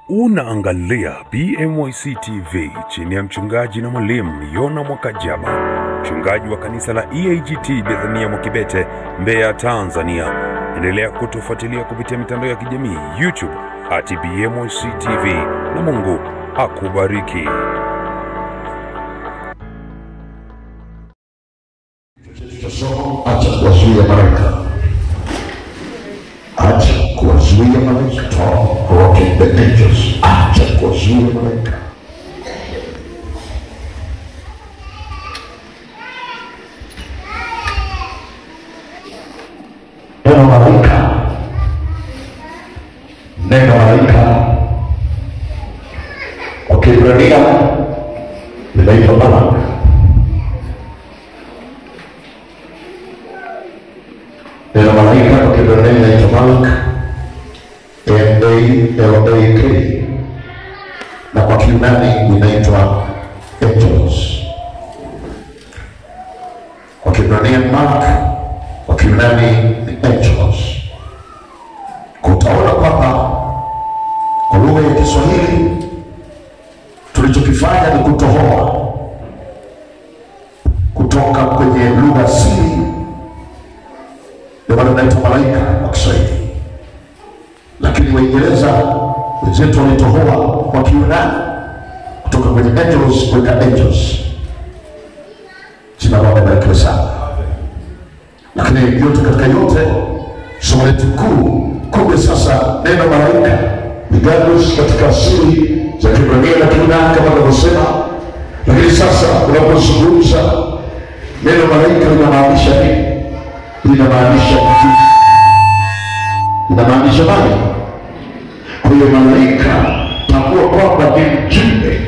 Unaangalia BMYC TV chini ya mchungaji na mwalimu Yona Mwakajaba, mchungaji wa kanisa la EAGT Bethania Mwakibete, Mbeya, Tanzania. Endelea kutufuatilia kupitia mitandao ya kijamii YouTube @BMYC TV, na Mungu akubariki. Acha kuwazuia malaika. Acha kuwazuia malaika. Stop blocking the angels. Acha kuwazuia malaika. Neno malaika. Neno malaika kwa Kiebrania linaitwa malak. Neno malaika kwa Kiebrania linaitwa malak, M-A-L-A-K, na kwa Kiyunani linaitwa angels. Kwa Kiebrania malak, kwa Kiyunani ni angels. Utaona kwamba kwa lugha ya Kiswahili tulichokifanya ni kutohoa kutoka kwenye lugha asili, ndio maana tunaita malaika kwa Kiswahili. Lakini Waingereza wenzetu walitohoa kwa Kiyunani kutoka kwenye angels kuweka angels. Jina la Bwana libarikiwe sana. Lakini yote katika yote, somo letu kuu kumbe sasa neno malaika ni gandus katika asili za Kiebrania na Kiyunani kama nilivyosema. Lakini sasa unapozungumza neno malaika linamaanisha nini? Linamaanisha kitu. Linamaanisha nani? Kwa hiyo malaika tambua kwamba ni mjumbe.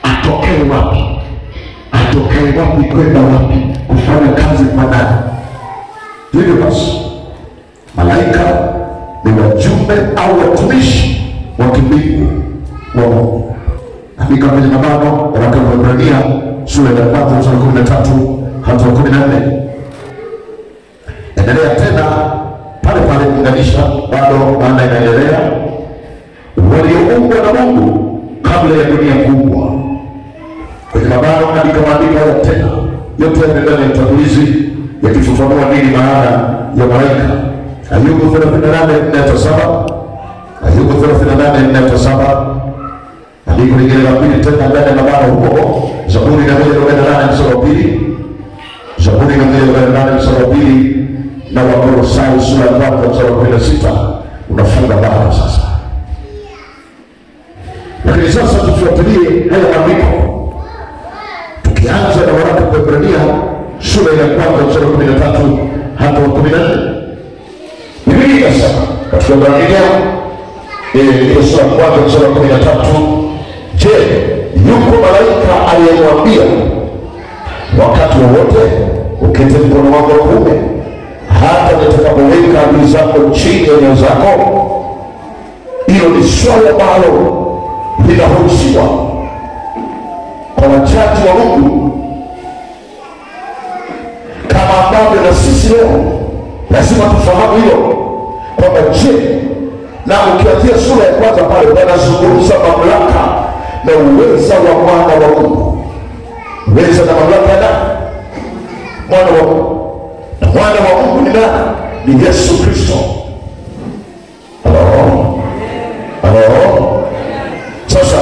Atokee wapi? Atokee wapi kwenda wapi? Kufanya kazi kwa nani? Hivyo basi malaika ni wajumbe au watumishi wa kimbingu wa Mungu. Andika kwenye mabano waraka wa Waebrania sura ya 4 mstari 13 hadi 14. Endelea tena pale pale kuunganisha, bado maana inaendelea. Walioumbwa na Mungu kabla ya dunia kuumbwa. Kwenye mabano andika maandiko haya tena. Yote yanaendelea na utangulizi yakifafanua nini maana ya malaika. Ayubu 38:7. Ayubu 38:7. Andiko lingine la pili tena ndani ya mabano huko, Zaburi 148 mstari wa 2. Zaburi 148 mstari wa 2 na Wakolosai sura ya 4 mstari wa 16. Unafunga baba sasa. Lakini sasa tufuatilie haya maandiko. Tukianza na waraka wa Waebrania sura ya 1 mstari wa 13 hadi 14. Biblia inasema katika Waebrania ile sura ya 1 mstari wa 13, je, yuko malaika aliyemwambia wakati wowote ukete mkono wako wa kuume hata nitakapoweka adui zako chini ya nyayo zako? Hilo ni swali ambalo linahusiwa kwa wachaji wa Mungu, kama ambavyo na sisi leo lazima tufahamu hilo kwamba je, na ukianzia sura ya 1 pale wanazungumza mamlaka na uweza wa mwana wa Mungu. Uweza na mamlaka na mwana wa Mungu. Na mwana wa Mungu ni nani? Ni Yesu Kristo. Halo. Sasa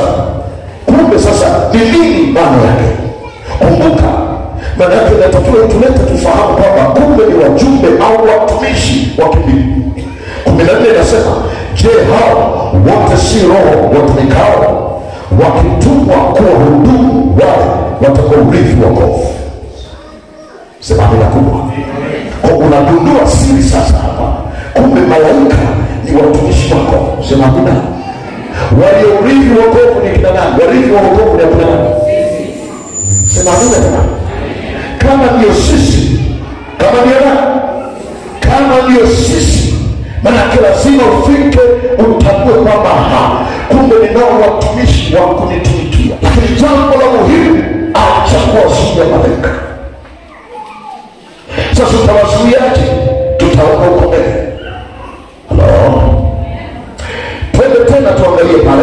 kumbe sasa ni nini maana yake? Kumbuka maana yake inatakiwa tulete tufahamu kwamba kumbe ni wajumbe au watumishi wa kimbingu. 14 inasema, je, hao wote si roho watumikao wakitumwa kuwa hudumu wale watakaourithi wokovu? Sema bila kubwa. Kwa unagundua siri sasa hapa. Kumbe malaika ni watumishi wako. Sema bila. Waliourithi wokovu ni kina nani? Warithi wa wokovu ni kina nani? Sema bila. Kama ndio sisi, kama ndio nani? Kama ndio sisi, maana lazima ufike utambue kwamba kumbe ninao watumishi wa kunitumikia. Lakini jambo la muhimu, acha kuwazuia malaika. Sasa utawazuiaje? Tutaona huko mbele. Halo. Twende tena tuangalie pale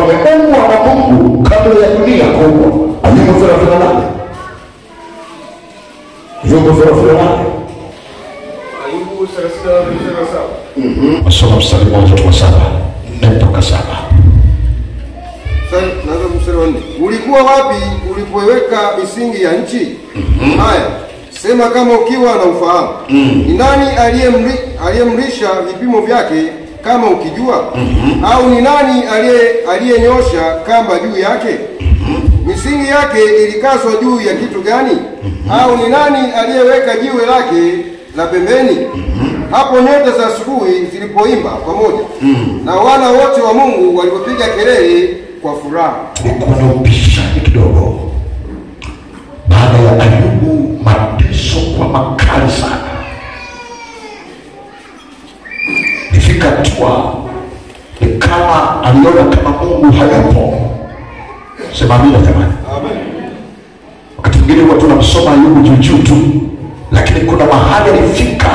wameumbwa na Mungu kabla ya dunia kuumbwa. Ayubu 38. Ayubu 38. Ayubu 37. Masoma mstari mwanzo wa 7 mpaka 7. Sasa naanza mstari wa 4. Ulikuwa wapi ulipoweka misingi ya nchi? Haya, sema kama ukiwa na ufahamu. Ni nani aliyemlisha vipimo vyake kama ukijua? Au ni nani aliyenyosha kamba juu yake? Misingi yake ilikazwa juu ya kitu gani? Au ni nani aliyeweka jiwe lake la pembeni? Hapo nyota za asubuhi zilipoimba pamoja na wana wote wa Mungu walipopiga kelele kwa furaha. Tulikuwa na upishani kidogo baada ya Ayubu mateso kwa makali sana. Nifika hatua ni kama aliona kama Mungu hayapo. Sema amina jamani. Amen. Wakati mwingine huwa tunamsoma Ayubu juu tu, lakini kuna mahali alifika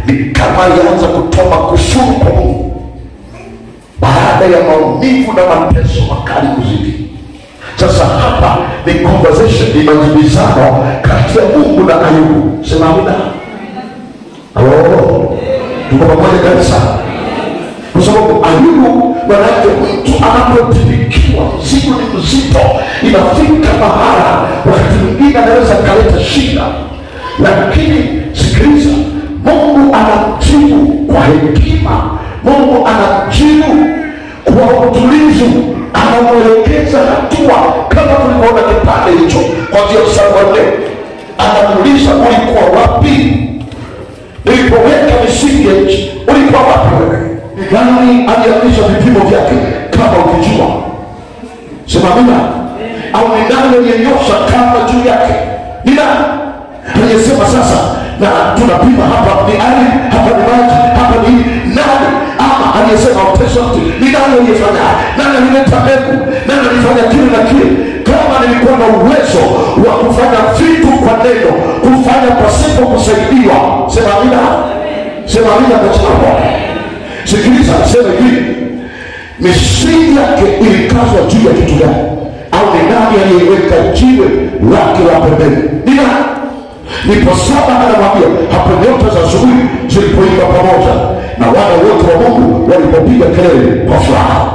ni kama alianza kutoa makufuru kwa Mungu baada ya maumivu na mateso makali kuzidi. Sasa hapa ni conversation, ni majibizano kati ya Mungu na Ayubu. Sema amina. Halo, tuko pamoja kanisa? Kwa sababu Ayubu, manake mtu anapotumikiwa mzigo ni mzito, inafika mahala wakati mwingine anaweza kaleta shida, lakini sikiliza, Mungu anamjibu kwa hekima, Mungu anamjibu kwa utulivu, anamwelekeza hatua kama tulivyoona kipande hicho kwa njia ya anamuuliza ulikuwa wapi? Nilipoweka misingi ya nchi, ulikuwa wapi wewe? Ni gani aliamrisha vipimo vyake kama ukijua? Sema amina. Au ni nani aliyenyosha kamba juu yake? Ni nani aliyesema sasa na tunapima hapa ni ardhi, hapa ni maji, hapa ni nani? Ama aliyesema utesoti? Ni nani aliyefanya? Nani alileta mbegu? Nani alifanya kile na kile? Kama nilikuwa na uwezo wa kufanya vitu kwa neno, kufanya pasipo kusaidiwa. Sema amina. Sema amina kwa sababu sikiliza, sema hivi, misingi yake ilikazwa juu ya kitu gani? Au ni nani aliyeweka jiwe lake la pembeni? Ni nani? Nipo saba anamwambia hapo nyota za asubuhi zilipoimba pamoja na wana wote wa Mungu walipopiga kelele kwa furaha.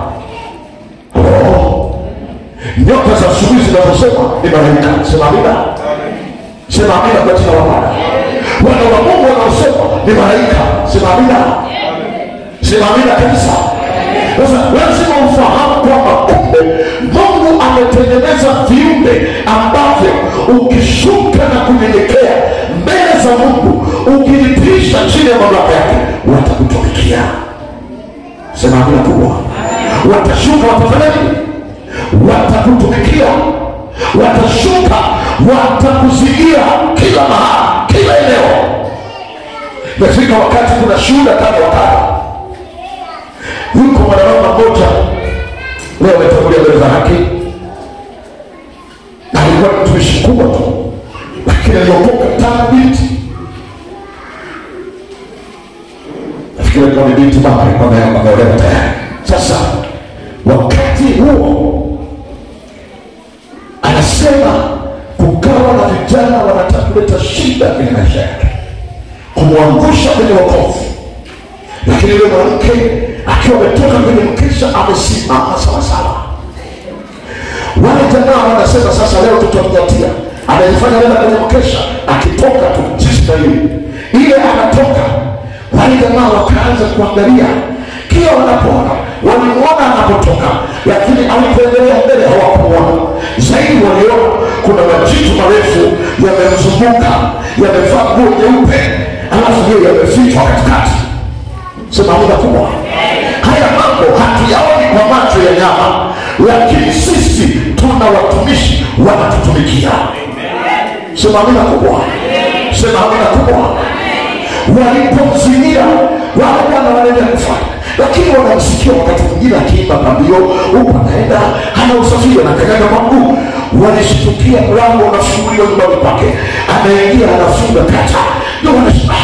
Nyota za asubuhi zinazosema ni malaika. Sema amina. Sema amina kwa jina la Bwana. Wana wa Mungu wanaosema ni malaika. Sema amina. Sema amina kabisa. Sasa lazima ufahamu kwamba kumbe Mungu ametengeneza viumbe ambavyo ukishuka na kunyenyekea mbele za Mungu, ukijitiisha chini ya mamlaka yake, watakutumikia. Sema amina kubwa. Watashuka, watafanya nini? Watakutumikia. Watashuka, watakuzidia kila mahali, kila eneo. Nafika wakati kuna shuhuda kama wakati yuko mwanamama mmoja leo ametangulia mbele za haki, na alikuwa ni mtumishi mkubwa tu, lakini aliokoka tangu binti. Nafikiri alikuwa ni binti baba, alikuwa ameolewa tayari. Sasa wakati huo anasema kukawa na vijana wanataka kuleta shida kwenye maisha yake, kumwangusha kwenye wokovu, lakini yule mwanamke akiwa ametoka kwenye mkesha amesimama sawasawa. Wale jamaa wanasema sasa leo tutamjatia, anajifanya nenda kwenye mkesha, akitoka tu sisi na ile anatoka. Wale jamaa wakaanza kuangalia, kila wanapoona walimuona anapotoka, lakini alipoendelea mbele hawakuona. Zaidi waliona kuna majitu marefu yamemzunguka, yamevaa nguo nyeupe, alafu yeye yamefichwa katikati. Sema muda kubwa. Haya mambo hatuyaoni kwa macho ya nyama, lakini sisi tuna watumishi wanatutumikia. Sema muda kubwa. Sema muda kubwa. Walipomzinia wale wanaendelea kufanya, lakini wanamsikia wakati mwingine akiimba pambio, huko anaenda hana usafiri na kanyaga kwa mguu. Walishtukia mlango unafunguliwa nyumbani kwake, anaingia anafunga kata, ndio wanasema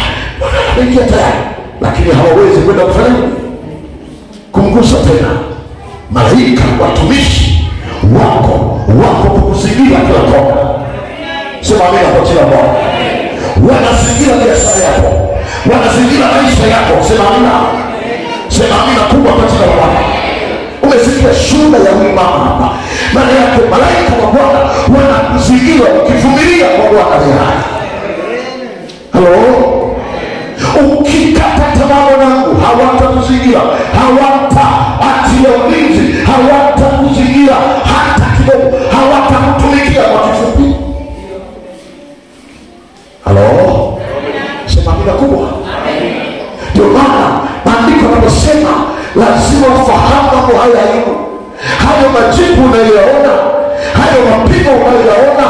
anaingia tayari, lakini hawawezi kwenda kufanya kumgusa tena. malaika watumishi wako kukuzingira kila kona. Sema amina kwa jina la Bwana. Wanazingira biashara yako, wanazingira maisha yako. Sema amina. Sema amina kubwa kwa jina la Bwana. Umesikia shuhuda ya huyu mama hapa. Maana yake malaika wa Bwana wanakuzingira ukivumilia kwa Bwana yeye. Hello? Ukikata tamaa mwanangu, hawatakuzingira, hawataachilia ulinzi, hawatakuzingira hata kidogo, hawatakutumikia kwa kifupi. Halo? Sema amina kubwa. Ndio maana maandiko yanasema lazima ufahamu mambo haya yenu. Hayo majibu unayoyaona, hayo mapigo unayoyaona,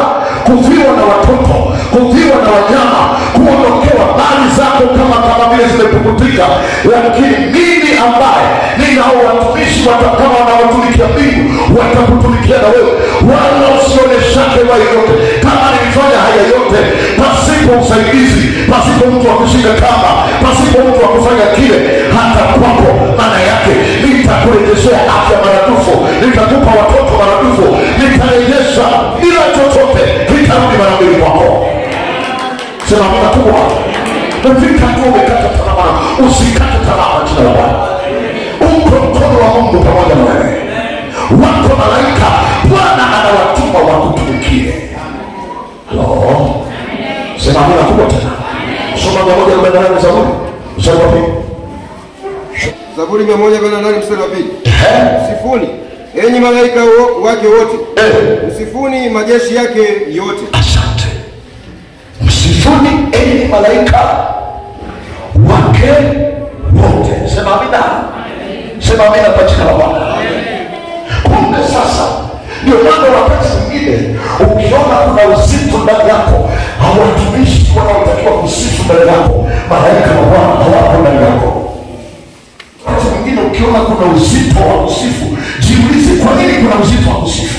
kuviwa na watoto, kuviwa na wanyama, kuondokewa mali zako kama vile zimepukutika, lakini mimi ambaye ninao watumishi watakao wanawatumikia mbingu, watakutumikia na wewe, wala usioneshake wa yote. Kama nilifanya haya yote pasipo usaidizi, pasipo mtu wa kushika kama, pasipo mtu wa kufanya kile, hata kwako maana yake nitakurejeshea afya maradufu, nitakupa watoto maradufu, nitarejesha bila chochote, vitarudi mara mbili kwako. Sema amina kubwa. Nafika tu umekata tamaa, usikate tamaa jina la Bwana. Uko mkono wa Mungu pamoja na wewe. Wako malaika Bwana anawatuma wakutumikie. Hello? Sema amina kubwa tena. Soma 148 Zaburi. Zaburi 148 mstari wa 2. Msifuni enyi malaika wake wote. Msifuni majeshi yake yote. Asante. Msifuni enyi malaika wake wote. Sema amina. Sema amina kwa jina la Bwana. Kumbe sasa ndio maana wakati mwingine ukiona kuna uzito ndani yako, hawatumishi wanaotakiwa kusifu mbele yako, malaika wa Bwana hawapo ndani yako. Wakati mwingine ukiona kuna uzito wa kusifu, jiulize kwa nini kuna uzito wa kusifu.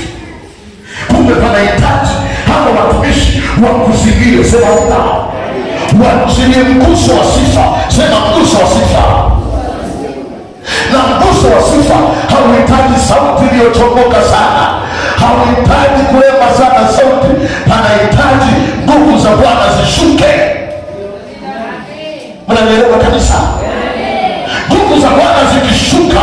Kumbe panahitaji hawa watumishi wakuzingie. Sema amina. Wachilie mguso wa sifa. Sema mguso wa sifa. Na mguso wa sifa hauhitaji sauti iliyochomoka sana, hauhitaji kuemba sana sauti, panahitaji nguvu za Bwana zishuke. Mnanielewa kanisa? Nguvu za Bwana zikishuka,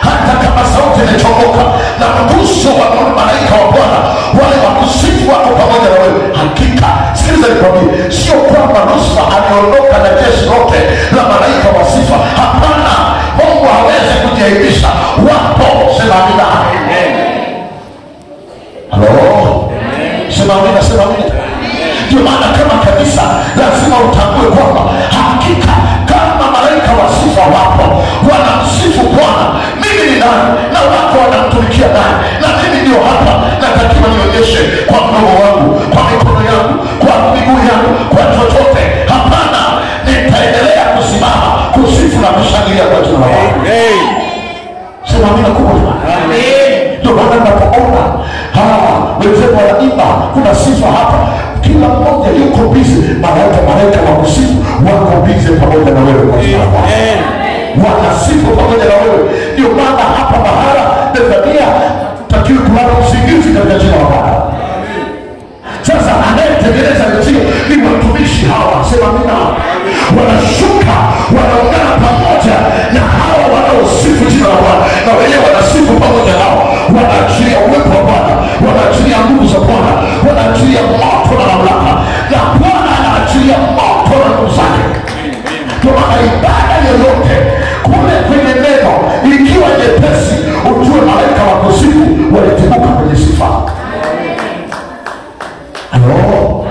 hata kama sauti imechomoka, na mguso wa malaika wa Bwana wale wakusifu wako pamoja na wewe, hakika sikiliza nikwambie, sio kwamba Lusifa aliondoka na jeshi lote la malaika wa sifa. Hapana, Mungu hawezi kujiaibisha. Wapo. Sema amina. Halo? Sema amina. Sema amina. Ndio maana kama kanisa lazima utambue kwamba hakika kama malaika wa sifa wapo wanamsifu Bwana, mimi ni nani na wako wanamtumikia nani? Na mimi ndio hapa natakiwa nionyeshe kwa mdomo wangu, kwa mikono yangu, kwa miguu yangu, kwa chochote. Hapana, nitaendelea kusimama kusifu na kushangilia kwa jina la Bwana. Sema amina kubwa. Ndio maana napoona wenzetu wanaimba, kuna sifa hapa, kila mmoja yuko busy, malaika wa kusifu wako busy pamoja na wewe kwa jina la Bwana. Wanasifu pamoja na wewe. Ndio maana hapa mahala Bethania tutakiwa kulala usingizi katika jina la Bwana. Sasa anayetengeneza njia ni watumishi hawa. Sema amina. Wanashuka, wanaungana pamoja na hawa wanaosifu jina la Bwana, na wenyewe wanasifu pamoja nao, wanaachilia uwepo wa Bwana, wanaachilia nguvu za Bwana, wanaachilia moto na mamlaka, na Bwana anaachilia moto na nguvu zake. Kwa maana ibada yoyote kule kwenye neno ikiwa nyepesi, ujue malaika wa kusifu walitibuka kwenye sifa. Halo?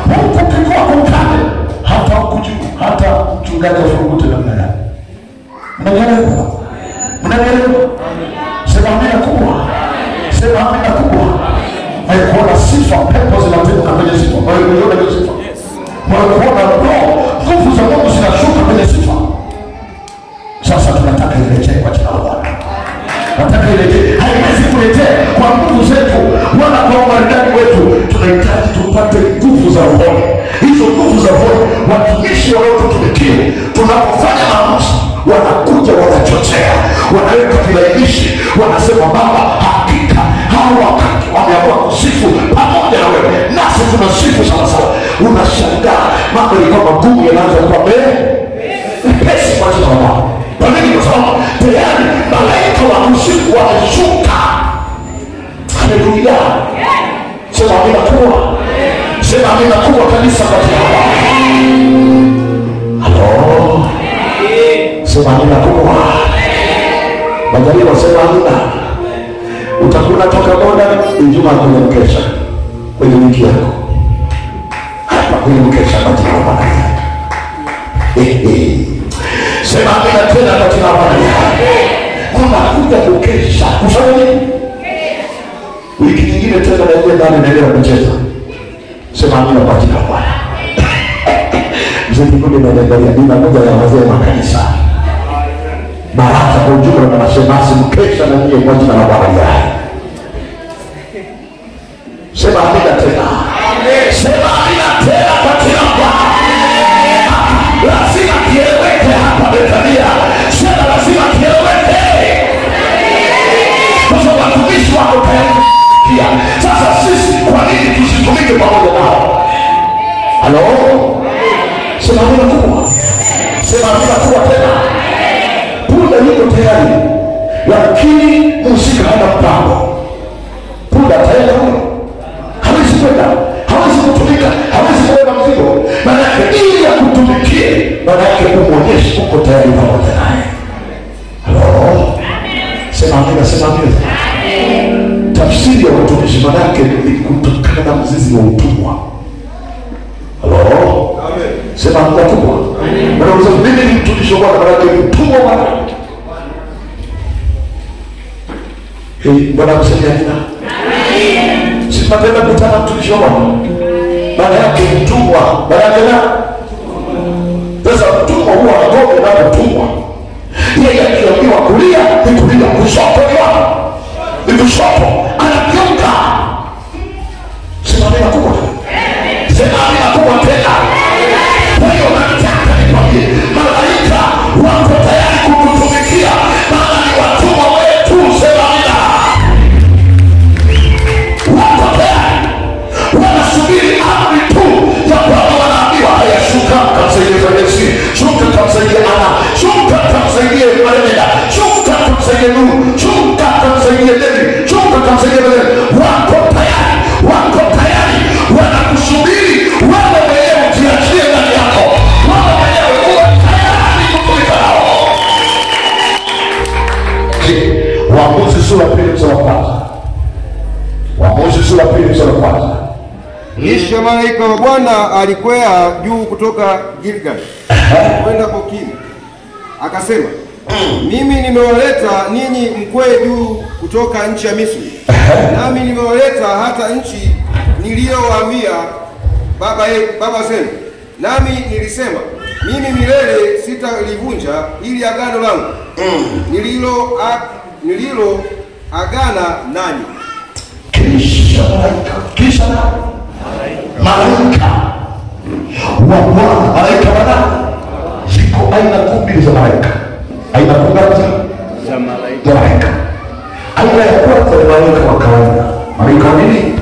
Mungu kikuwa kukane hata ukujuu, hata mchungaji afurugute namna gani. Mnanielewa? Mnanielewa? Sema amina kubwa. Sema amina kubwa. Kuona sifa, pepo zinatoka kwenye sifa. Unaona hiyo sifa? Unaona roho, nguvu za Mungu zinashuka kwenye sifa. Sasa tunataka iletee kwa jina la Bwana. Nataka iletee. Haiwezi kuletea kwa nguvu zetu wala kwa umaridadi wetu. Tunahitaji tupate nguvu za roho. Hizo nguvu za roho watumishi wanaotutumikia, tunapofanya maamuzi wanakuja wanachochea, wanaweka vilainishi, wanasema Baba, hakika hao wakati wameamua kusifu pamoja na wewe, nasi tunasifu sawa sawa. Unashangaa mambo ilikuwa magumu yanaanza kuwa mepesi kwa jina la Bwana. Kwa nini? Kwa sababu tayari malaika wa kusifu wameshuka. Haleluya. Sema amina kubwa. Sema amina kubwa kanisa kwa jina la Bwana. Halo. Sema amina kubwa. Majaliwa sema amina. Utakuna toka boda Ijumaa kwenye mkesha. Kwenye wiki yako. Hapa kwenye mkesha kwa jina la Bwana. Sema amina tena kwa jina la Bwana. Unakuja kukesha. Kufanya nini? Wiki nyingine tena na yeye ndani naelewa kucheza. Sema amina kwa jina la Bwana. Mzee Kikundi anaangalia dina moja ya wazee wa kanisa. Baraka kwa ujumla na mashemasi mkesha na nyie kwa jina la Bwana. Sema amina tena. Sema amina tena kwa jina la Bwana. Lazima kieleweke hapa Bethania. Sema lazima kieleweke. Kwa sababu watumishi wako tayari. Sasa sisi kwa nini tusitumike pamoja nao? Halo? Sema amina kubwa. Sema amina kubwa tena. Punda yuko tayari, lakini mhusika hana mpango. Punda tayari huyo hawezi kwenda, hawezi kutumika, hawezi kubeba mzigo. Maana yake ili ya kutumikie, maana yake kumwonyesha uko tayari pamoja naye. Halo? Sema amina, sema amina. Tafsiri ya utumishi maana yake ni kutokana na mzizi wa utumwa. Halo? Amen. Sema amina kubwa. Maana unasema mimi ni mtumishi wa Bwana, maana yake mtumwa wa Bwana. Bwana msaidia nina. Amen. Sisi tunataka kutana mtumishi wa Bwana. Maana yake mtumwa, maana yake na sasa mtumwa huwa anagoga na kutumwa. Yeye akiambiwa kulia, ni kulia, kushoto ni wapi? Ni kushoto. Anageuka. Sema amina kubwa. Sema amina kubwa tena. Kwa hiyo nataka nikwambie, malaika wako tayari kukutumikia, maana ni watumwa wetu. Sema amina. Wako tayari, wanasubiri amri tu ya kwamba wanaambiwa, haya shuka kamsaidie Vanesi, shuka kamsaidie Ana, shuka kamsaidie Malemeda, shuka kamsaidie Nuru, shuka kamsaidie Deni, shuka kamsaidie Belen. Wako tayari, wako tayari, wanakusubiri wewe mwenyewe ujiachie ndani yako. Wewe mwenyewe uwe tayari kutumika nao. Waamuzi sura pili mstari wa kwanza. Waamuzi sura pili mstari wa kwanza. Kisha malaika wa Bwana alikwea juu kutoka Gilgal kwenda Bokimu, akasema, mimi nimewaleta ninyi mkwee juu kutoka nchi ya Misri, nami nimewaleta hata nchi niliyowaambia baba zenu. Nami nilisema, mimi milele sitalivunja ili agano langu nililo agana nanyi. Kisha malaika wa Bwana, malaika wa nani? Ziko aina kumi za malaika. Aina kumi za malaika. Aina ya kwanza ni malaika wa kawaida, malaika wa nini?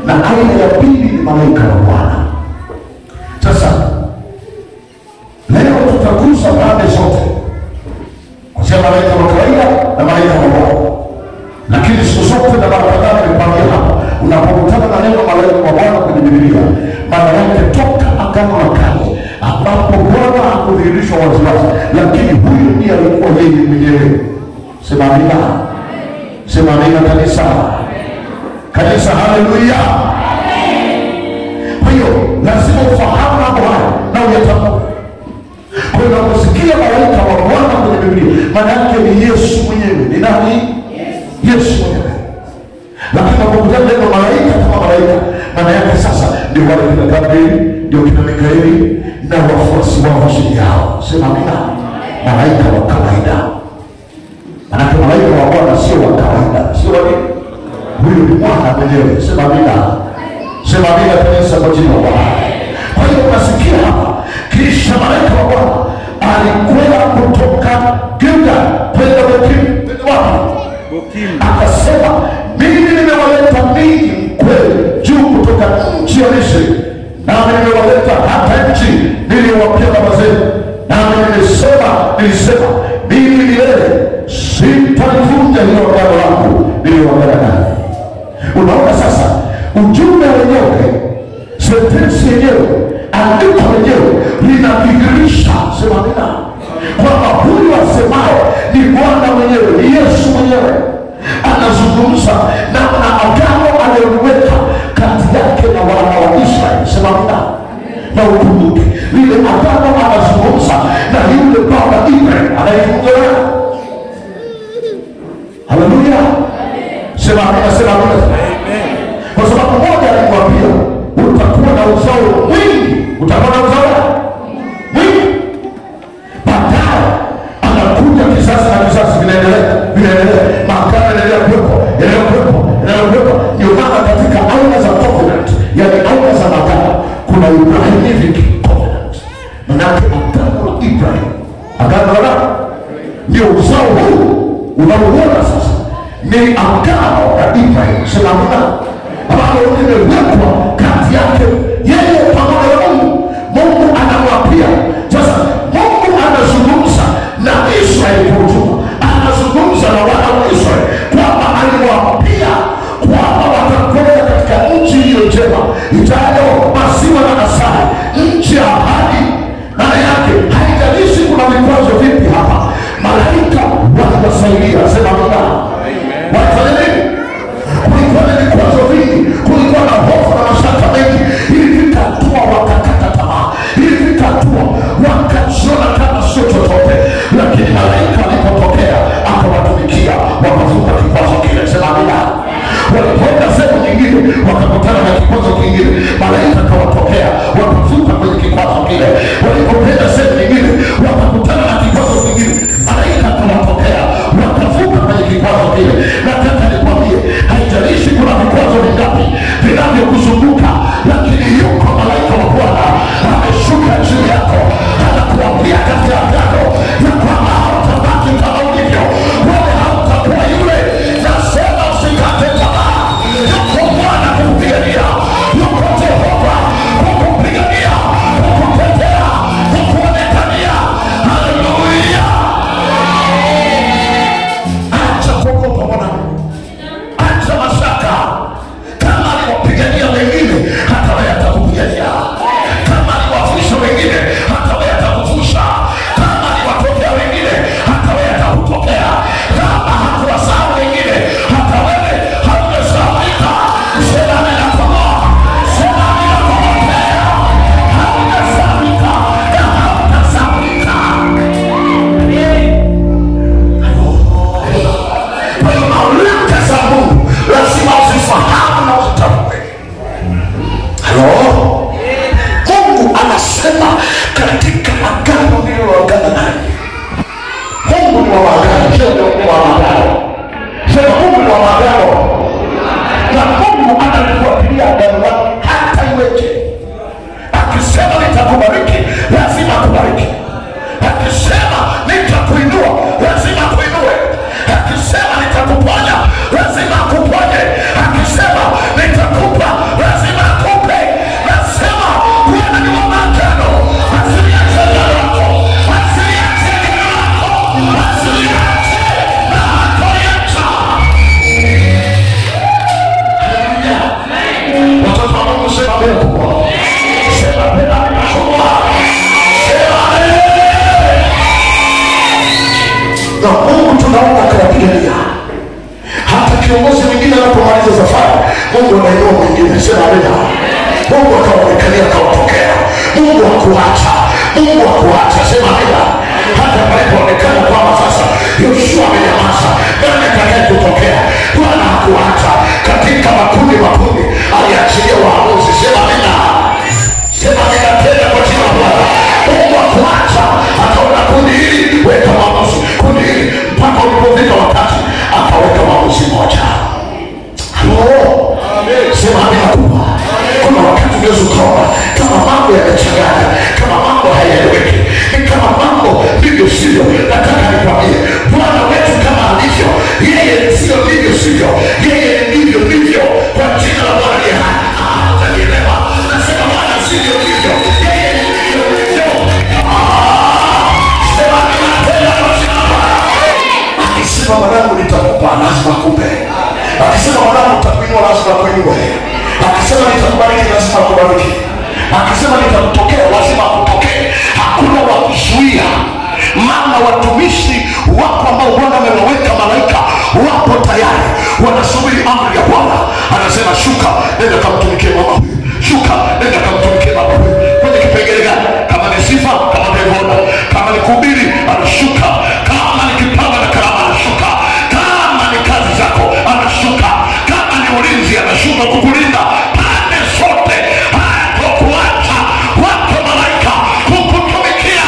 Na aina ya pili ni malaika wa Bwana. Sasa leo tutagusa pande zote, kwa sababu malaika wa kawaida na malaika wa Bwana. Lakini siku zote na mara kadhaa nimepambia hapa, unapokutana na neno malaika wa Bwana kwenye Biblia, maana yake toka agano la kale ambapo Bwana hakudhihirishwa waziwazi, lakini huyu ndiye alikuwa yeye mwenyewe. Sema amina. Sema amina kanisa. Kanisa, haleluya. Kwa hiyo lazima ufahamu mambo haya na uyatambue. Kwa hiyo unaposikia malaika wa Bwana kwenye Biblia, maana yake ni Yesu mwenyewe. Ni nani? Yesu mwenyewe. Lakini unapokutana neno malaika kama malaika, maana yake sasa ndio wale kina Gabrieli, ndio kina Mikaeli na wafuasi wao chini yao. Sema amina. Malaika wa kawaida. Maana malaika wa Bwana sio wa kawaida, sio wa nini? Huyu ni Bwana mwenyewe. Sema amina. Sema amina kanisa kwa jina la Bwana. Kwa hiyo unasikia hapa, kisha malaika wa Bwana alikwenda kutoka Gilgal kwenda Bokim. Akasema, mimi nimewaleta ninyi mkweli juu kutoka nchi ya Misri, nami nimewaleta hata nchi niliyowapia baba zenu, nami nilisema mimi milele sitalivunja hilo agano langu niliyoagana naye. Unaona sasa ujumbe wenyewe, sentensi yenyewe, andiko lenyewe linadhihirisha, sema amina, kwamba huyu asemaye ni Bwana mwenyewe, ni Yesu mwenyewe. Anazungumza namna agano aliyoweka kati yake na wana wa Israeli, sema amina. Na ukumbuke lile agano anazungumza na yule baba Ibrahim anayezungumza. Haleluya, sema amina, sema amina. Kwa sababu moja alimwambia utakuwa na uzao mwingi, utakuwa na uzao mwingi. Baadaye anakuja kizazi na kizazi vinaendelea, maagano yanaendelea kuwepo. Ndio maana katika aina za covenant, yani aina za maagano, kuna Abrahamic covenant. Manake agano la Ibrahim, agano la ndio uzao huu unaoona sasa ni agano la Ibrahim, sema amina, ambalo limewekwa kati yake yeye pamoja na Mungu. Mungu anamwapia sasa. Mungu anazungumza na Israeli kwa ujumla, anazungumza na wana wa Israeli kwamba alimwapia kwamba watakwenda katika nchi hiyo njema itayo maziwa na asali, nchi ya ahadi. Maana yake haijalishi kuna vikwazo vipi hapa, malaika watasaidia, sema amina. Wafanye nini? Kulikuwa na vikwazo vingi, kulikuwa na hofu na mashaka mengi, ili vikatua wakakata tamaa, ili vikatua wakajiona kama sio chochote. Lakini malaika alipotokea akawatumikia, wakavuka kikwazo kile, sema amina. Walipoenda sehemu nyingine wakakutana na kikwazo kingine, malaika akawatokea, wakavuka kwenye kikwazo kile. Walipoenda sehemu nyingine wakakutana na kikwazo kingine, malaika akawatokea, wakavuka kwenye kikwazo kile. Nataka nikwambie, haijalishi kuna vikwazo vingapi vinavyokuzunguka, lakini yuko malaika wa Bwana ameshuka juu yako, anakuambia kati ya agano ya kwamba hautabaki kama ulivyo, wewe hautakuwa yule. Nasema usikate tamaa, yuko Bwana kupigania, yuko Jehova kupigania, kukutetea, kukuonekania. Haleluya! Acha kuogopa mwanangu, acha mashaka. Kama aliwapigania wengine, hata wewe atakupigania. Kama aliwavusha wengine, hata wewe atakuvusha. Kama aliwatokea wengine, hata wewe atakutokea. Kama hakuwasahau wengine, hata wewe hautasahaulika. Sema amina kwa Bwana, sema amina kwa Bwana. Hautasahaulika na hautasahaulika. Kwa hiyo mamlaka za Mungu lazima uzifahamu na uzitambue. Mungu anasema katika agano nililoagana naye. Mungu ni wa maagano, sio ni wa maagano. Sema Mungu ni wa maagano. Na Mungu analifuatilia agano lake hata iweje. Akisema nitakubariki, lazima akubariki. Akisema nitakuinua, lazima akuinue. Akisema nitakuponya, lazima akuponye. Akisema nitakupa, lazima akupe. Nasema Bwana ni wa maagano. Asiliache agano lako, asiliache agano lako, asiliache na hatoacha. Haleluya! Watoto wa Mungu, sema mbele kubwa, sema mbele kubwa, sema mbele. Na Mungu tunaona akawapigania. Hata kiongozi mwingine anapomaliza safari, Mungu anainua mwingine, sema amina. Mungu akaonekania, akawatokea. Mungu hakuacha, Mungu hakuacha, sema amina. Hata palipoonekana kwamba sasa Yoshua amenyamaza, nani atakaye kutokea? Bwana hakuacha. Katika makundi aliachilia waamuzi, sema amina. Sema amina tena kwa jina la Bwana. Mungu hakuacha, akaona kundi hili, weka maamuzi, kundi hili, mpaka ulipofika wakati akaweka maamuzi moja. Sema amina kubwa. Kuna wakati unaweza ukaona kama mambo yanachanganya, kama mambo hayaeleweki, ni kama mambo sio ndivyo sivyo, yeye ndivyo ndivyo, kwa jina la Bwana aliye hai. Utanielewa? Nasema Bwana sivyo ndivyo, yeye ndivyo ndivyo. Sema ninapenda kwa jina la Bwana. Akisema mwanangu nitakupa, lazima akupe. Akisema mwanangu nitakuinua, lazima akuinue. Akisema nitakubariki, lazima akubariki. Akisema nitakutokea, lazima akutokee. Hakuna wa kuzuia. Maana watumishi wako ambao Bwana amewaweka malaika wapo tayari, wanasubiri amri ya Bwana. Anasema shuka, nenda kamtumikie mama huyu. Shuka, nenda kamtumikie mama huyu. Kwenye kipengele gani? Kama ni sifa, kama ni ibada, kama ni kuhubiri, anashuka. Kama ni kipawa na karama, anashuka. Kama ni kazi zako, anashuka. Kama ni ulinzi, anashuka kukulinda. Pande zote hatakuacha. Wako malaika kukutumikia.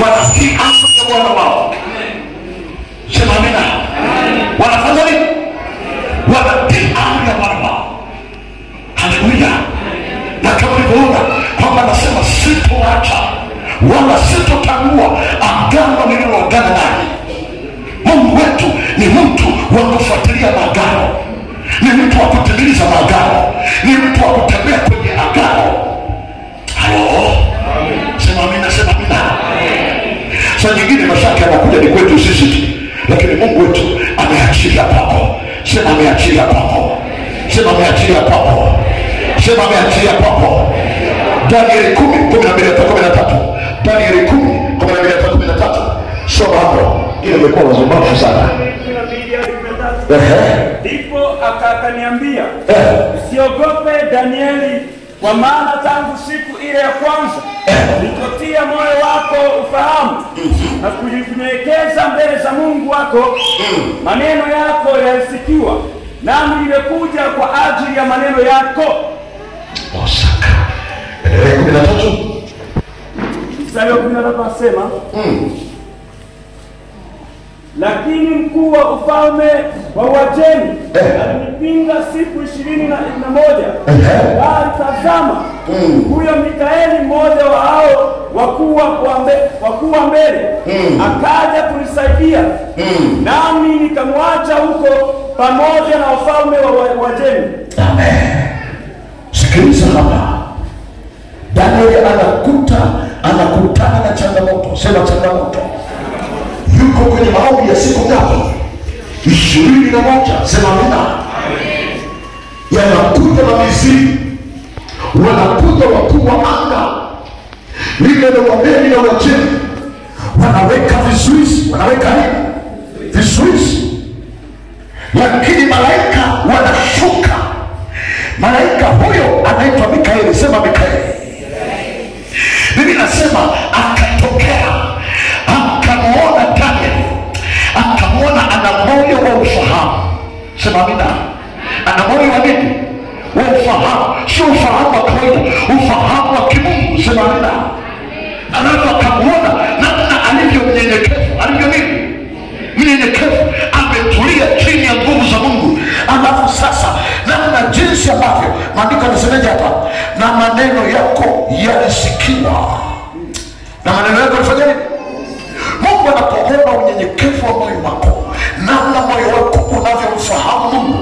Wanatii amri ya Bwana wao. Sema amina. Wanafanya nini? Wanatii amri ya Bwana wao. Haleluya. Na kama ulivyoona kwamba anasema sitoacha wala sitotangua agano nililoagana naye. Mungu wetu ni mtu wa kufuatilia maagano, ni mtu wa kutimiliza maagano, ni mtu wa kutembea kwenye agano. Halo, sema amina, sema amina. Saa nyingine mashaka yanakuja ni kwetu sisi tu, lakini Mungu wetu ameachilia kwako. Sema ameachilia kwako. Sema ameachilia kwako. Sema ameachilia kwako. Danieli 10:12-13. Danieli 10:12-13. Soma hapo. Ile imekuwa wazo sana. Ndipo akaniambia, usiogope Danieli, kwa maana tangu siku ile ya kwanza nilipotia moyo wako ufahamu na kunyenyekeza mbele za Mungu wako, maneno yako yalisikiwa, nami nimekuja kwa ajili ya maneno yako. Osaka. 13. Mstari wa 13 anasema, lakini mkuu wa ufalme wa Uajemi alinipinga siku 21. Bali tazama, huyo Mikaeli, mmoja wa hao wakuu wa mbele, akaja kunisaidia, nami nikamwacha huko pamoja na ufalme wa Uajemi. Amen. Sikiliza hapa. Danieli anakutana na changamoto. Sema changamoto. Yuko kwenye maombi ya siku ngapi? 21. Sema amina. Yanakuja mamizimu, wanakuja wakuu wa anga, lile la Babeli na Uajemi, wanaweka vizuizi. Wanaweka nini? Vizuizi. Lakini malaika wanashuka. Malaika huyo anaitwa Mikaeli. Sema Mikaeli. Biblia inasema akatokea, akamwona Danieli, akamwona ana moyo wa ufahamu. Sema amina. Ana moyo wa nini? Wa ufahamu. Sio ufahamu wa kawaida, ufahamu wa kimungu. Sema amina. Alafu akamwona namna alivyo mnyenyekevu. Alivyo nini? Mnyenyekevu. Ametulia chini ya nguvu za Mungu. Alafu sasa namna jinsi ambavyo maandiko yanasemeje hapa? Na maneno yako yalisikiwa. Na maneno yako yalifanya nini? Mungu anapoona unyenyekevu wa moyo wako, namna moyo wako unavyomfahamu Mungu.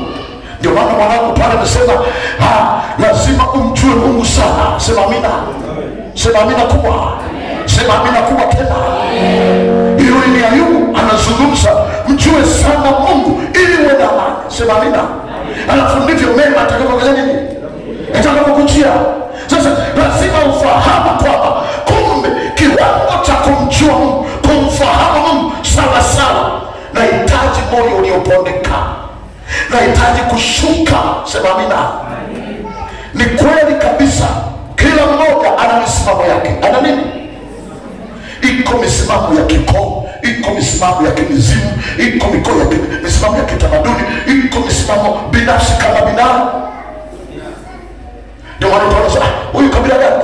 Ndio maana mwanangu pale amesema lazima umjue Mungu sana. Sema amina. Sema amina kubwa. Sema amina kubwa tena. Hiyo ni Ayubu anazungumza, mjue sana Mungu ili uwe na amani. Sema amina. Alafu ndivyo mema atakapofanya nini? Atakapokujia. Sasa lazima ufahamu kwamba kumbe kiwango cha kumjua Mungu, kumfahamu Mungu sawa sawa, nahitaji moyo uliopondeka, nahitaji kushuka. Sema amina. Ni kweli kabisa, kila mmoja ana misimamo yake. Ana nini? Iko misimamo ya kikoo, iko misimamo ya kimizimu, iko misimamo ya kitamaduni, iko misimamo binafsi kama binadamu. Ndio maana tunasema huyu kabila gani?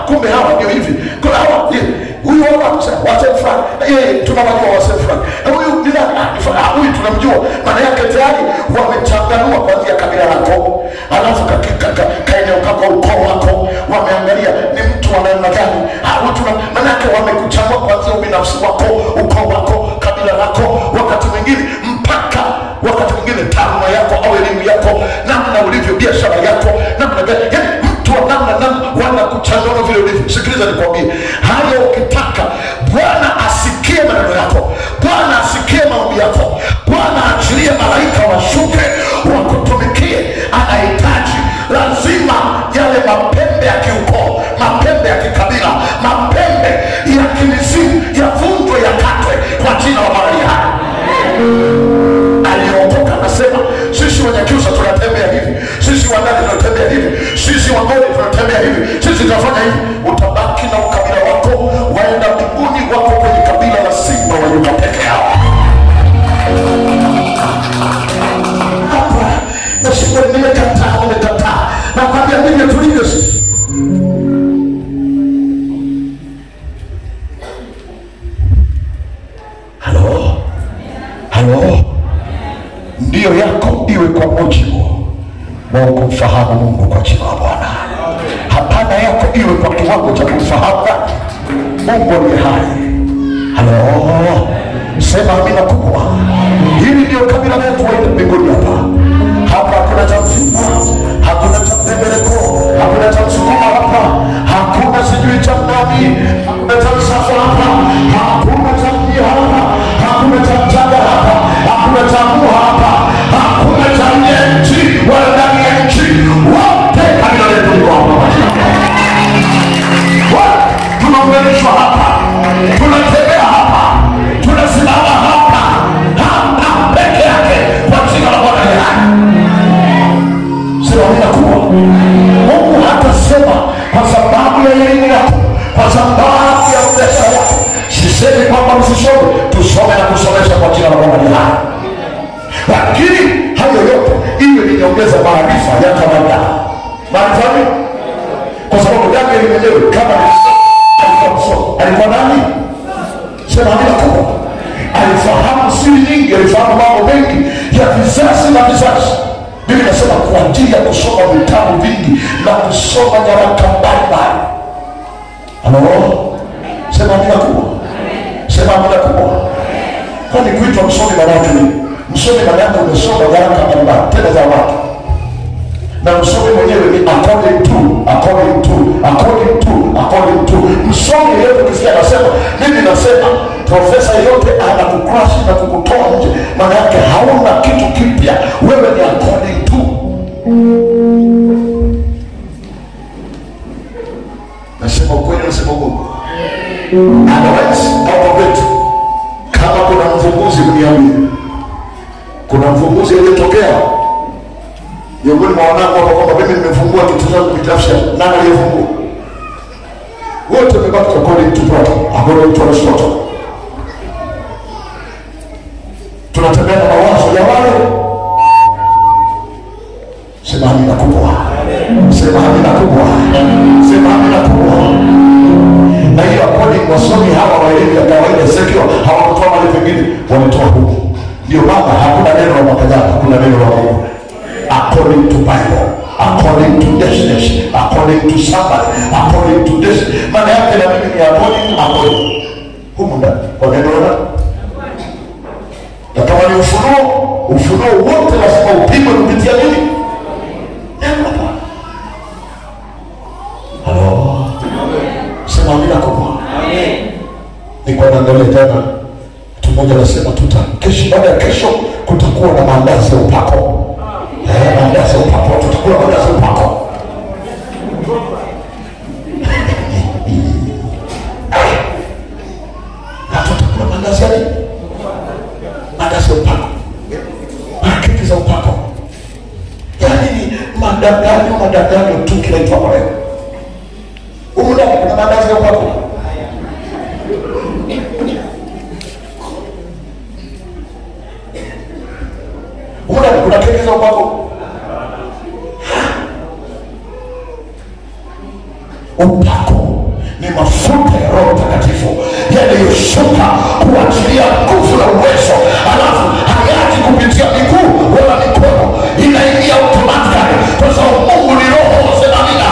Kumbe hawa ndio hivi. Kuna hawa huyu hawa wasema fulani. Tunawajua wasema fulani. Na huyu ni nani? Huyu tunamjua. Maana yake tayari wamechanganua kuanzia kabila lako. Alafu kaeneo kako, ukoo wako, wameangalia ni mtu wa namna gani. Maana yake wamekuchagua kuanzia ubinafsi wako, ukoo wako, kabila lako, wakati mwingine mpaka malaika washuke wakutumikie, anahitaji lazima yale mapembe ya kiukoo, mapembe ya kikabila, mapembe ya kimizimu yavunjwe, yakatwe kwa jina la Bwana. Aliokoka anasema sisi Wanyakyusa tunatembea hivi, sisi Wandani tunatembea hivi, sisi Wangoni tunatembea hivi, sisi tunafanya hivi. Utabaki na ukabila wako, waenda mbinguni wako kwenye kabila la simba wa Yuda peke yao. Hapa nasema nimekataa, na kwambia ndivyo tulivyo sisi. Halo, ndio yako iwe kwa mujibu wa kumfahamu Mungu kwa jina la Bwana. Hapana yako iwe kwa kiwango cha kumfahamu Mungu aliye hai. Halo, sema amina kubwa. Hili ndio kabila letu waende mbinguni hapa. Hapa hakuna cha mfima, hakuna cha mbeleko, hakuna cha msukuma hapa, hakuna sijui cha mnani, hakuna cha msafa hapa, hakuna cha mji hapa, hakuna cha mchaga hapa, hakuna cha mbu hapa, hakuna cha nchi wala ndani ya nchi. Wote kabila letu liko hapa. Tunaunganishwa hapa, tunatembea hapa, tunasimama hapa, hapa peke yake kwa jina la Bwana. Sema ninakuwa Mungu hatasema kwa sababu ya elimu yako, kwa sababu ya udesa wako. Sisemi kwamba msisome, tusome na kusomesha kwa jina la Bwana. Lakini hayo yote iwe niongeza maarifa ya kawaida. Maarifa ni kwa sababu Danieli mwenyewe kama alikuwa nani? Sema amina kubwa. Alifahamu siri nyingi, alifahamu mambo mengi ya vizazi na vizazi. Biblia inasema kwa ajili ya kusoma vitabu vingi na kusoma nyaraka mbalimbali. Halo, sema amina kubwa. Sema amina kubwa. Kwani kuitwa msomi maana yake nini? Msomi maana yake umesoma nyaraka mbalimbali tena za watu, na msomi mwenyewe ni according to. Msomi yeyote ukisikia anasema, mimi nasema profesa yeyote anakukrashi na kukutoa nje, maana yake hauna kitu kipya, wewe ni according to. Nasema ukweli, nasema uongo? Otherwise, out of it. Kama kuna mvumbuzi mniambie, kuna mvumbuzi aliyetokea miongoni mwa wanangu hapa kwamba mimi nimefungua kitu changu binafsi. Nani aliyefungua? Wote wamebaki according to Plato, according to Aristotle. Tunatembea na mawazo ya wale. Sema amina kubwa. Sema amina kubwa. Sema amina kubwa. Na hiyo according wasomi hawa wa elimu ya kawaida sekiwa hawakutoa mali pengine, walitoa huku. Ndio maana hakuna neno la mwaka jana, hakuna neno la Mungu. According to Bible, according to this, according to somebody, according to this. Maana yake na mimi ni according. Humu ndani kwa neno la na kama ni ufunuo wote lazima upimwe kupitia nini? Neno la Bwana. Halo, sema amina kubwa. Ni kwa naangalia tena tumoja nasema kesho, baada ya kesho kutakuwa na maandazi ya upako. Maandazi ya upako, tutakula maandazi ya upako. Na tutakula maandazi ya nini? Maandazi ya upako. Keki za upako. Yaani ni madangano tu kinaitwa kwa leo. Umuna kuna maandazi ya upako. Kuna keki za upako. Upako ni mafuta ya Roho Mtakatifu yanayoshuka kuachilia nguvu na uwezo, alafu hayaji kupitia miguu wala mikono, inaingia automatically kwa sababu Mungu ni Roho. Sema amina.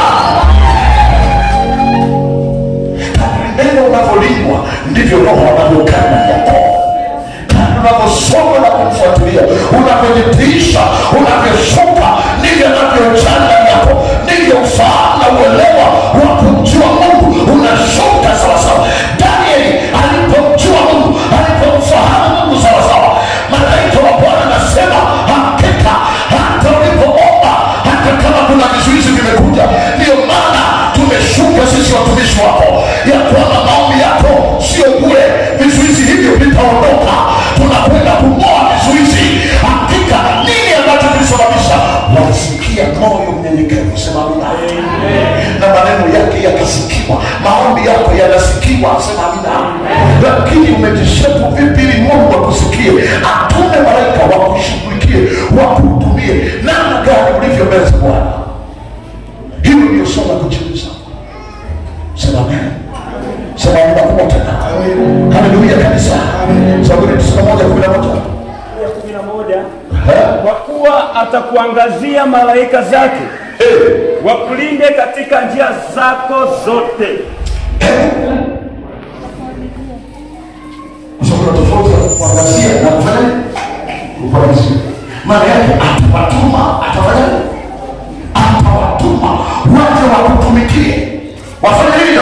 Kadri neno unavyolindwa ndivyo Roho anavyokaa ndani yako. Unavyosoma na kumfuatilia, unavyojitiisha, unavyoshuka, ndivyo anavyojaa ndani yako, ndivyo ufahamu na uelewa wa kumjua Mungu unashuka sawasawa. Danieli alipomjua Mungu, alipomfahamu Mungu sawasawa, malaika wa Bwana anasema tumejishepu vipi ili Mungu akusikie, atume malaika wakushughulikie, wakuhudumie. Namna gani ulivyo mbele za Bwana. Hilo ndio somo la kujiuliza. Sema amen. Sema amen kwa tena. Haleluya kanisa. Zaburi 91:11. Kwa kuwa atakuangazia malaika zake wakulinde katika njia zako zote. Usawa tofauti kuangazia na kufanya kuangazia. Maana yake atawatuma, atawatuma waje wakutumikie. Wafanye hivyo.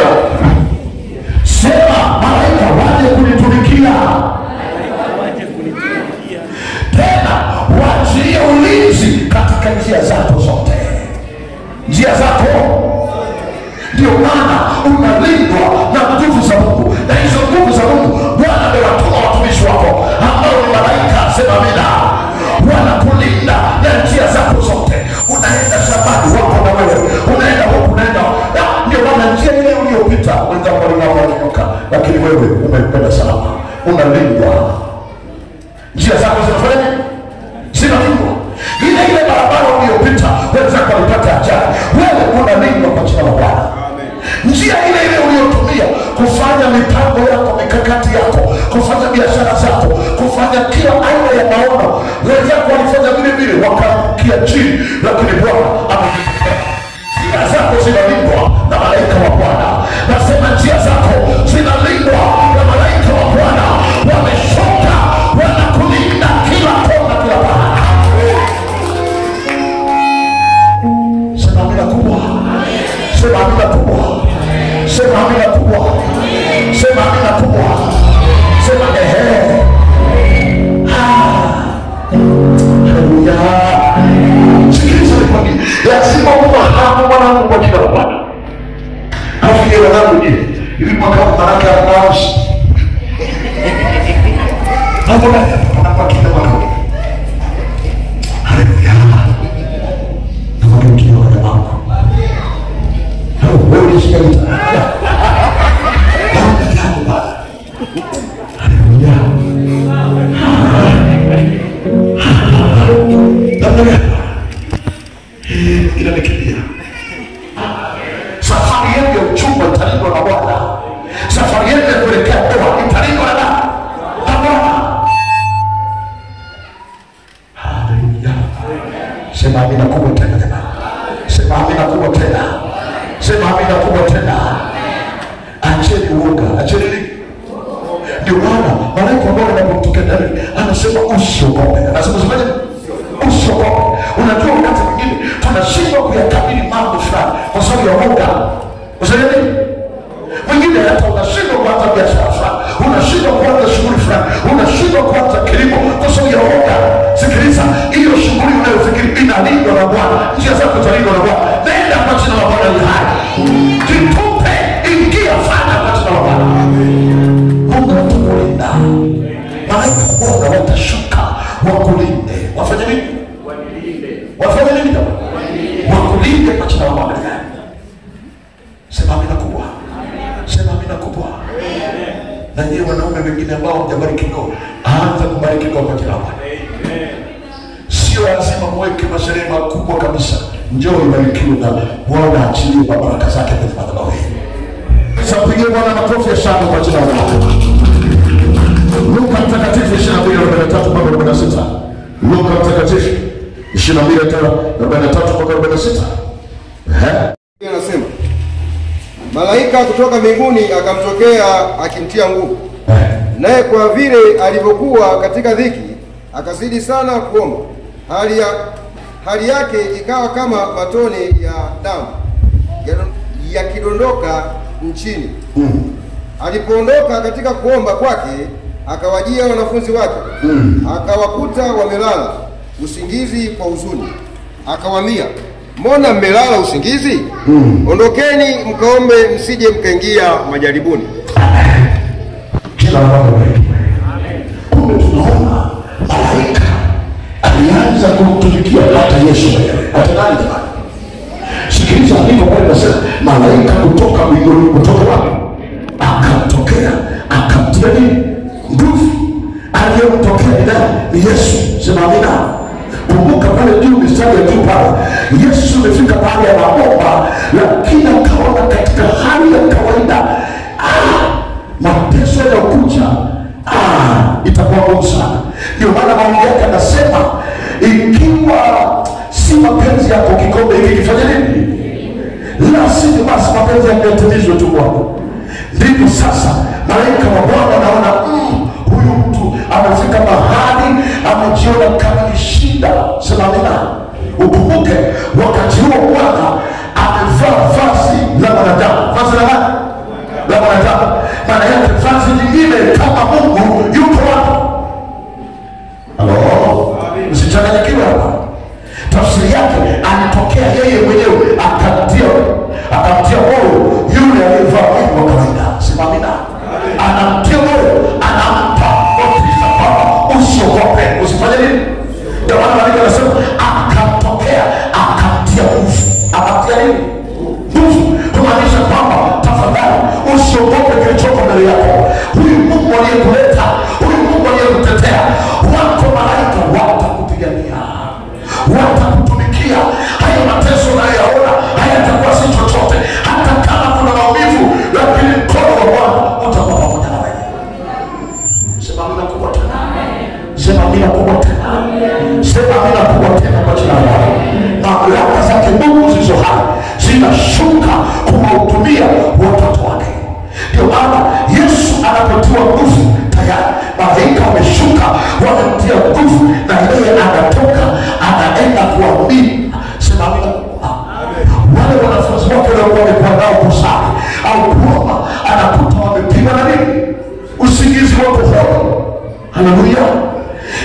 Sema malaika waje kunitumikia. Tena wachilie ulinzi katika njia zako zote. Njia zako ndio maana unalindwa na nguvu za Mungu, na hizo nguvu za Mungu Bwana amewatuma watumishi wako ambao ni malaika. Sema amina. Wanakulinda na njia zako zote. Unaenda shambani wako na wewe, unaenda huku, unaenda. Ndio maana njia ile uliyopita wenzako wanaondoka, lakini wewe umekwenda salama, unalindwa. Njia zako zinafanya zinalindwa. Ile barabara uliyopita wenzako walipata ajali, wewe unalindwa kwa jina la Bwana. Njia ile uliyotumia kufanya mipango yako, mikakati yako, kufanya biashara zako, kufanya kila aina ya maono, wenzako walifanya vile vile wakaangukia chini, lakini Bwana amekutetea. Njia zako zinalindwa na malaika wa Bwana. Nasema njia zako zinalindwa na malaika wa Bwana. Wameshuka wanakulinda kila kona, kila pahali. Sema amina kubwa. Sema amina kubwa. Sema amina kubwa. Sema amina kubwa. Sema ehe. Haleluya. Sikiliza nikwambie, lazima ufahamu mwanangu kwa jina la Bwana. Hafikie wanangu je, hivi mwaka mbaraka ya mnaoshi. Hapo na kwa kila mwaka. Haleluya. Na mwaka kila wanangu. Wewe unasikia nini? Haleluya. Inamekimbia. Safari yetu ya uchumba italindwa na Bwana. Safari yetu ya kuelekea ndoa italindwa na Bwana. Haleluya. Sema amina kubwa tena tena. Sema amina kubwa tena. Sema amina kubwa tena. Acheni uoga. Acheni nini? Ndio maana malaika ambao wanapotokea ndani anasema usiogope. Anasema usiogope. Usiogope. Unajua wakati mwingine tunashindwa kuyakabili mambo fulani kwa sababu ya uoga. Usielewe nini? Mwingine hata unashindwa kuanza biashara fulani, unashindwa kuanza shughuli fulani, unashindwa kuanza kilimo kwa sababu ya uoga. Sikiliza, hiyo shughuli unayofikiri inalindwa na Bwana. Njia zako zinalindwa na Bwana. Nenda kwa jina la Bwana ni hai. Jitupe, ingia fanya kwa jina la Bwana. Mungu atakulinda. Malaika wa Bwana watashuka wakulinde. Wafanye nini? Wafanye nini? Wakulinde kwa jina la Bwana. Sema amina kubwa. Sema amina kubwa. Na nyie wanaume wengine ambao mjabariki ndoa, anza kubariki ndoa kwa jina la Bwana. Sio lazima mweke masherehe makubwa kabisa. Njoo ibarikiwe na Bwana achilie baraka zake kwenye madhabahu hii. Sasa pigie Bwana makofi ya shangwe kwa jina la Bwana. Luka Mtakatifu 22:43-46. Luka Mtakatifu 22:43-46. Anasema malaika kutoka mbinguni akamtokea akimtia nguvu, naye kwa vile alivyokuwa katika dhiki akazidi sana kuomba, hali yake ikawa kama matone ya damu yakidondoka nchini. Alipoondoka katika kuomba kwake, akawajia wanafunzi wake, akawakuta wamelala usingizi kwa huzuni. Akawaambia, mbona mmelala usingizi? Ondokeni mkaombe, msije mkaingia majaribuni. Kila mmoja wetu. Kumbe tunaona malaika alianza kumtumikia hata Yesu mwenyewe. Hata nani jamani? Sikiliza neno Bwana anasema, malaika kutoka mbinguni, kutoka wapi? Akamtokea, akamtia nini? aliyemtokea ni nani? Ni Yesu. Sema amina. Kumbuka pale juu, mistari ya juu pale, Yesu amefika pale anaomba, lakini akaona katika hali ya kawaida mateso yanayokuja itakuwa ngumu sana. Ndio maana maombi yake anasema, ikiwa si mapenzi yako kikombe hiki kifanye nini? La sivyo basi mapenzi yako yatimizwe tu kwako. Ndipo sasa malaika wa Bwana anaona huyu mtu amefika mahali amejiona kama ni shida. Sema amina. Ukumbuke wakati huo Bwana amevaa vazi la mwanadamu. Vazi la nani? La mwanadamu. Maana yake vazi lingine kama Mungu yuko wapi? Halo? Usichanganyikiwe hapa. Tafsiri yake alitokea yeye mwenyewe akamtia moyo yule aliyevaa mwili wa kawaida. Sema amina. Anamtia moyo, anampa motisha kwamba usiogope, usifanye nini? Ndio maana Biblia inasema akamtokea, akamtia nguvu. Akamtia nini? Nguvu. Kumaanisha kwamba tafadhali usiogope kilichoko mbele yako. Huyu Mungu aliyekuleta, huyu Mungu aliyekutetea, wako malaika watakupigania, watakutumikia. Hayo mateso unayoyaona hayatakuwa si chochote. Hata kama kuna maumivu, lakini mkono wa Bwana utakuwa pamoja na wewe. Sema amina kubwa tena. Sema amina kubwa tena. Sema amina kubwa tena kwa jina la Bwana. Mamlaka zake Mungu zilizo hai zinashuka kuwahudumia watoto wake. Ndio maana Yesu anapotiwa nguvu, tayari malaika wameshuka, wamemtia nguvu, na yeye anatoka anaenda kuambia. Sema amina. Wale wanafunzi wake walikuwa wamekuwa nao kusali au kuomba, anakuta wamepigwa na nini? Usingizi wako hoi. Haleluya.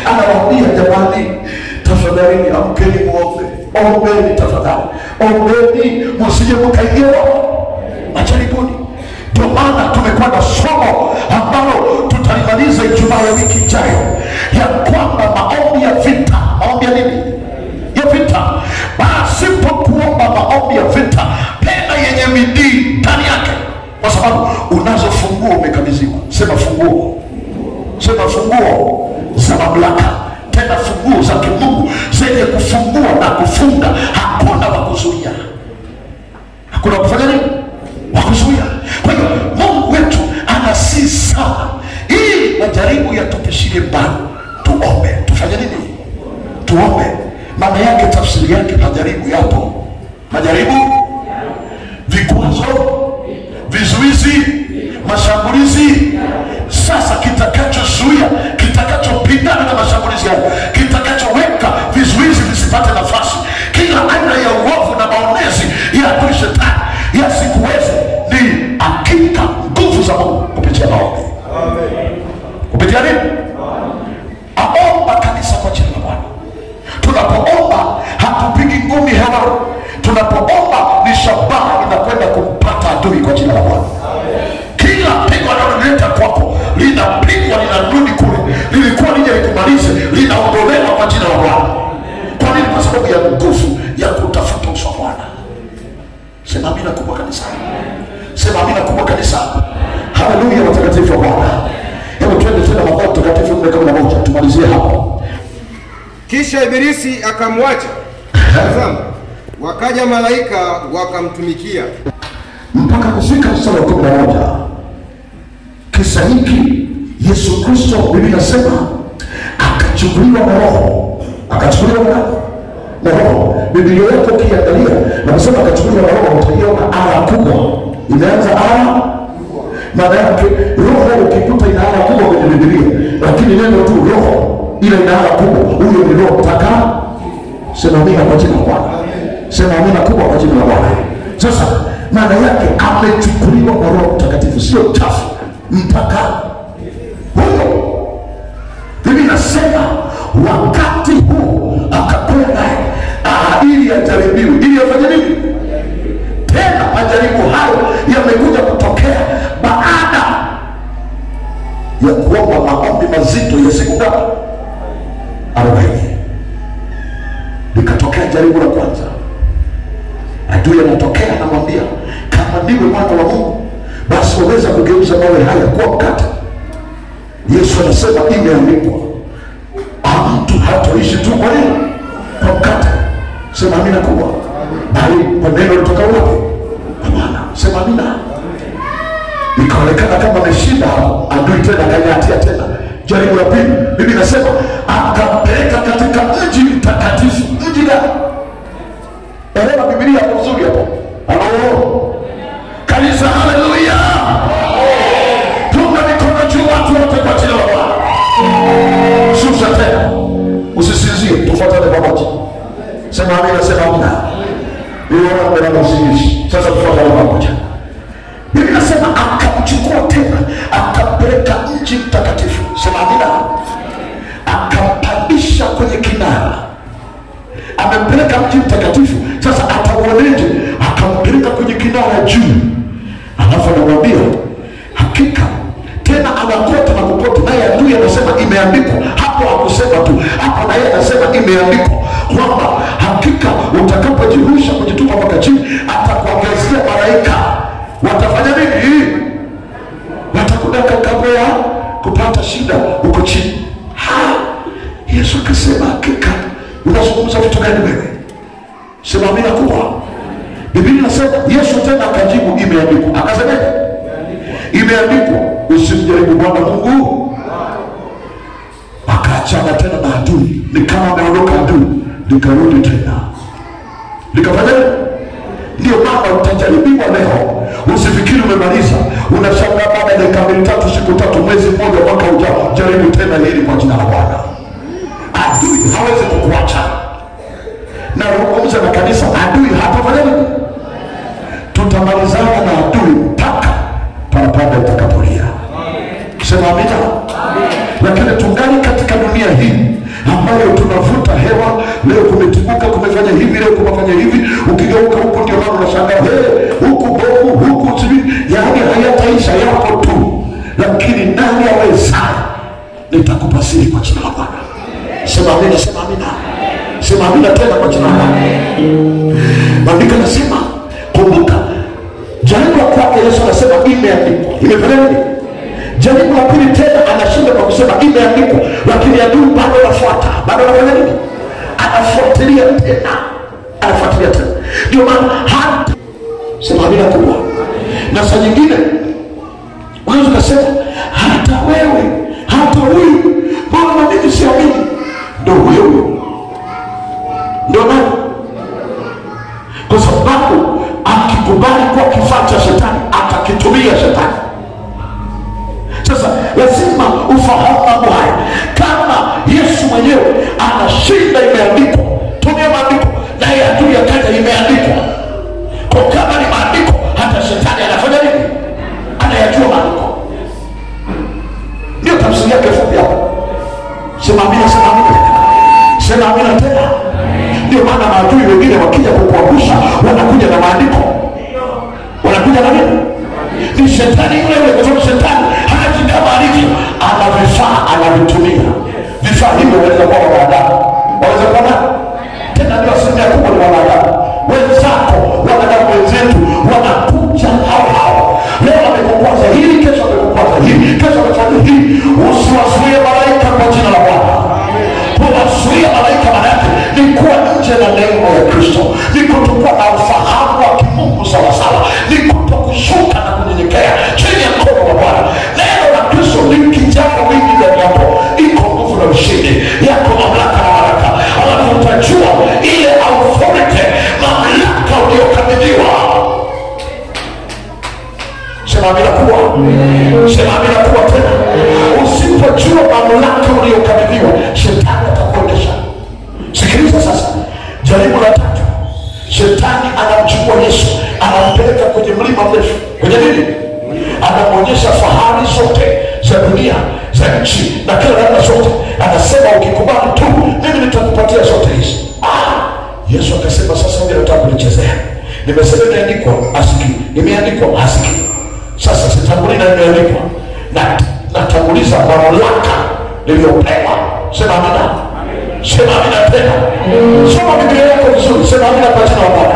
Anawaambia, jamani, tafadhali amkeni muombe. Ombeni tafadhali. Ombeni msije mkaingia majaribuni. Ndio maana tumekuwa na somo ambalo tutalimaliza Ijumaa ya wiki ijayo, ya kwamba maombi ya vita. Maombi ya nini? Ya vita. Basi kuomba maombi ya vita tena yenye bidii ndani yake, kwa sababu unazo funguo umekabidhiwa. Sema funguo. Sema funguo za mamlaka, tena funguo za kimungu zenye kufungua na kufunga. Hakuna wa kuzuia. Hakuna kufanya nini? Wa kuzuia. Kwa hiyo Mungu wetu anasi sana ili majaribu yatupishie mbali. Tuombe. Tufanye nini? Tuombe. Maana yake, tafsiri yake, majaribu yapo. Majaribu, vikwazo, vizuizi, mashambulizi. Sasa kitakachozuia, kitakachopingana na mashambulizi hayo, kitakachoweka vizuizi visipate nafasi, kila aina ya uovu na maonezi ya adui shetani yasikuweze, ni hakika nguvu za Mungu kupitia maombi. Kupitia nini? Aomba kanisa kwa jina la Bwana. Tunapoomba hatupigi ngumi hewani. Tunapoomba ni shabaha inakwenda kumpata adui kwa jina la Bwana. Kila pigo analoleta kwako linapigwa, linarudi kule lilikuwa lije likumalize, linaondolewa kwa jina la Bwana. Kwa nini? Kwa sababu ya nguvu ya kutafuta uso wa Bwana. Sema amina kubwa kanisa. Sema amina kubwa kanisa. Haleluya watakatifu wa Bwana. Hebu twende tena Mathayo Mtakatifu 4:11 tumalizie hapo. Kisha Ibilisi akamwacha. Tazama, wakaja malaika wakamtumikia. Mpaka kufika mstari wa 11. Kisa hiki Yesu Kristo, Biblia inasema akachukuliwa na Roho. Akachukuliwa na Roho. Biblia yako ukiangalia nasema akachukuliwa na Roho, utaiona ala kubwa. Imeanza ala. Maana yake Roho ukikuta ina ala kubwa kwenye Biblia, lakini neno tu Roho ile ina ala kubwa, huyo ni Roho Mtakatifu. Sema amina kwa jina la Bwana. Sema amina kubwa kwa jina la Bwana. Sasa maana yake amechukuliwa kwa Roho Mtakatifu, sio chafu, mtakatifu. Huyo Biblia inasema wakati huu akakwenda ili ajaribiwe. Ili afanye nini? Tena majaribu hayo yamekuja kutokea baada ya kuomba maombi mazito ya siku ngapi? 40. Likatokea jaribu la kwanza. Adui anatokea anamwambia, kama ndiwe mwana wa Mungu, basi waweza kugeuza mawe haya kuwa mkate. Yesu anasema imeandikwa, hatoishi tu kwa nini? Kwa mkate. Sema amina kubwa. Bali kwa neno litoka wapi? Bwana. Sema amina. Ikaonekana kama ameshinda hapo, adui tena kanyatia tena. Jaribu la pili, Biblia inasema akampeleka katika mji mtakatifu. Mji gani? Elewa Biblia hapo vizuri hapo. Halo. Kanisa, haleluya. Tunga mikono juu watu wote kwa jina la Bwana. Shusha tena. Usisinzie, tufuatane pamoja. Sema amina, sema amina. Niona mbele usingishi. Sasa tufuatane pamoja. Biblia inasema akamchukua tena, akampeleka mji mtakatifu. Sema amina. Akampandisha kwenye kinara. Amempeleka mji mtakatifu. Sasa atauoneje? Akampeleka kwenye kinara juu. Alafu anamwambia hakika tena, anakota na kukota, naye adui anasema imeandikwa. Hapo hakusema tu, hapo naye anasema imeandikwa kwamba hakika utakapojirusha kujitupa mpaka chini, atakuongezea malaika. Watafanya nini? Watakudaka kabla ya kupata shida huko chini. Yesu akasema hakika. Unazungumza vitu gani wewe? Sema amina kubwa. Biblia inasema Yesu tena akajibu imeandikwa. Akasema imeandikwa usimjaribu Bwana Mungu. Akaachana tena na adui. Ni kama ameondoka adui, likarudi tena. Likafanya nini? Ndio maana utajaribiwa leo. Usifikiri umemaliza. Unashangaa baada ya dakika 3, siku 3, mwezi mmoja, mwaka ujao, jaribu tena hili kwa jina la Bwana. Adui hawezi kukuacha. Na roho na kanisa, adui hatafanya nini? Tutamalizana na adui mpaka parapanda itakapolia. Sema amina. Lakini tungali katika dunia hii ambayo tunavuta hewa. Leo kumetibuka, kumefanya hivi, leo kumefanya hivi. Ukigeuka huku ndio maana unashangaa, huku bomu, huku tibi. Yaani hayataisha, yako tu. Lakini nani awezaye? Nitakupa siri kwa jina la Bwana. Sema amina, sema amina. Sema amina tena kwa jina la Bwana. Maandiko yanasema, kumbuka jaribu la kwake Yesu anasema imeandikwa. Imefanya nini? Jaribu la pili tena anashinda kwa kusema imeandikwa, lakini adui bado anafuata. Bado anafanya nini? Anafuatilia tena. Anafuatilia tena. Ndio maana hata sema amina kubwa. Na saa nyingine unaweza kusema hata wewe, hata huyu, mbona mimi siamini? Ndio wewe. Ndio nani? Kwa sababu akikubali kwa kifaa cha shetani, atakitumia shetani. Sasa lazima ufahamu mambo haya. Kama Yesu mwenyewe anashinda imeandikwa, tumia maandiko, naye adui akaja imeandikwa. Kwa kama ni maandiko, hata shetani anafanya nini? Anayajua maandiko. Ndio tafsiri yake fupi hapo. Sema amina, sema amina. Sema amina tena. Ndio maana maadui wengine wakija kukuangusha wanakuja na maandiko. Wanakuja na nini? Ni shetani yule, kwa sababu shetani haji kama alivyo, ana vifaa anavitumia. Vifaa hivyo waweza kuwa wanadamu. Waweza kuwa nani? Tena ndio asilimia kubwa ni wanadamu. Wenzako, wanadamu wenzetu wanakuja hao. Leo amekukwaza hili, kesho amekukwaza hili, kesho amefanya hili. Usiwazuie malaika kwa jina la Bwana. Kuwazuia malaika maana yake ni kuwa nje na neema ya Kristo. Ni kutokuwa na ufahamu wa kimungu sawasawa. Ni kutokushuka na kunyenyekea chini ya mkono wa Bwana. Neno la Kristo likijaa wingi ndani yako, iko nguvu na ushindi yako, mamlaka na baraka. Alafu utajua ile authority, mamlaka uliyokabidhiwa. Sema amina kuwa. Sema amina kuwa tena. Usipojua mamlaka uliyokabidhiwa, shetani atakuendesha. Sikiliza sasa. Jaribu la 3. Shetani anamchukua Yesu, anampeleka kwenye mlima mrefu. Kwenye nini? Anamwonyesha fahari zote za dunia, za nchi na kila namna zote. Anasema ukikubali tu, mimi nitakupatia zote hizi. Yesu akasema sasa hivi nataka kunichezea. Nimesema imeandikwa, asikii. Nimeandikwa, asikii. Sasa sitanguli na imeandikwa. Na natanguliza mamlaka niliyopewa. Sema amina. Sema amina tena. Soma Biblia yako vizuri. Sema amina kwa jina la Bwana.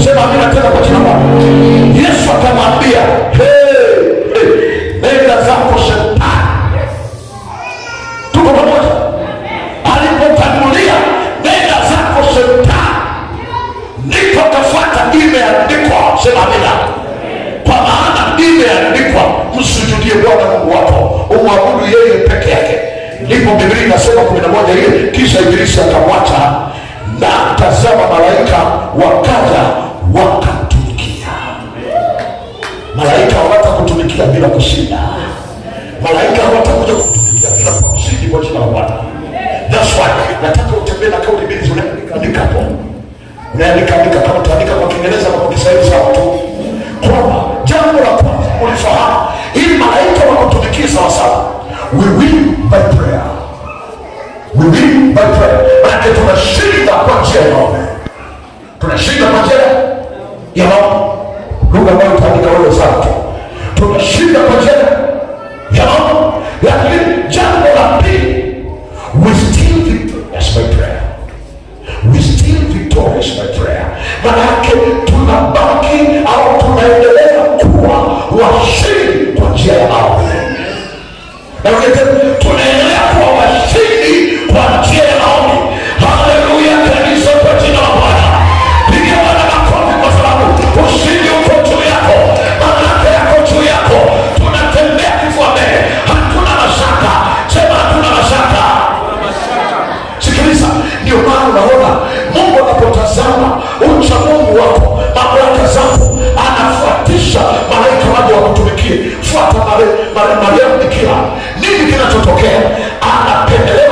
Sema amina tena kwa jina la Bwana. Yesu akamwambia, nenda zako shetani. Tuko pamoja. Alipopanda na tazama malaika wakaja wakatumikia. Malaika hawatakutumikia bila kushinda. Malaika hawatakuja kutumikia bila kushindi kwa jina la Bwana. That's why nataka utembee na kauli mbili unaandika hapo. Unaandika kama utaandika kwa Kiingereza na kwa Kiswahili sawa tu. Kwamba jambo la kwanza ulifahamu ili malaika wakutumikie sawa sawa. We win by prayer. We win by prayer. Maana tunashinda kwa njia ya maombi. Tunashinda kwa njia ya maombi. Lugha ambayo utaandika wewe sawa tu. Tunashinda kwa njia ya maombi. Lakini jambo la pili, we still victorious by prayer. We still victorious by prayer. Maanake tunabaki au tunaendelea kuwa washindi kwa njia ya maombi. Na tunaendelea kuwa washindi kwa njia ya maombi. Haleluya, kanisa kwa jina la Bwana. Piga Bwana makofi kwa sababu ushindi uko juu yako. Mamlaka yako juu yako. Tunatembea kifua mbele. Hatuna mashaka. Sema hatuna mashaka. Sikiliza, ndio maana unaona Mungu anapotazama ucha Mungu wako, mamlaka zako, anafuatisha malaika waje wakutumikie. Fuata Mariamu Bikira. Nini kinachotokea? Anapendelea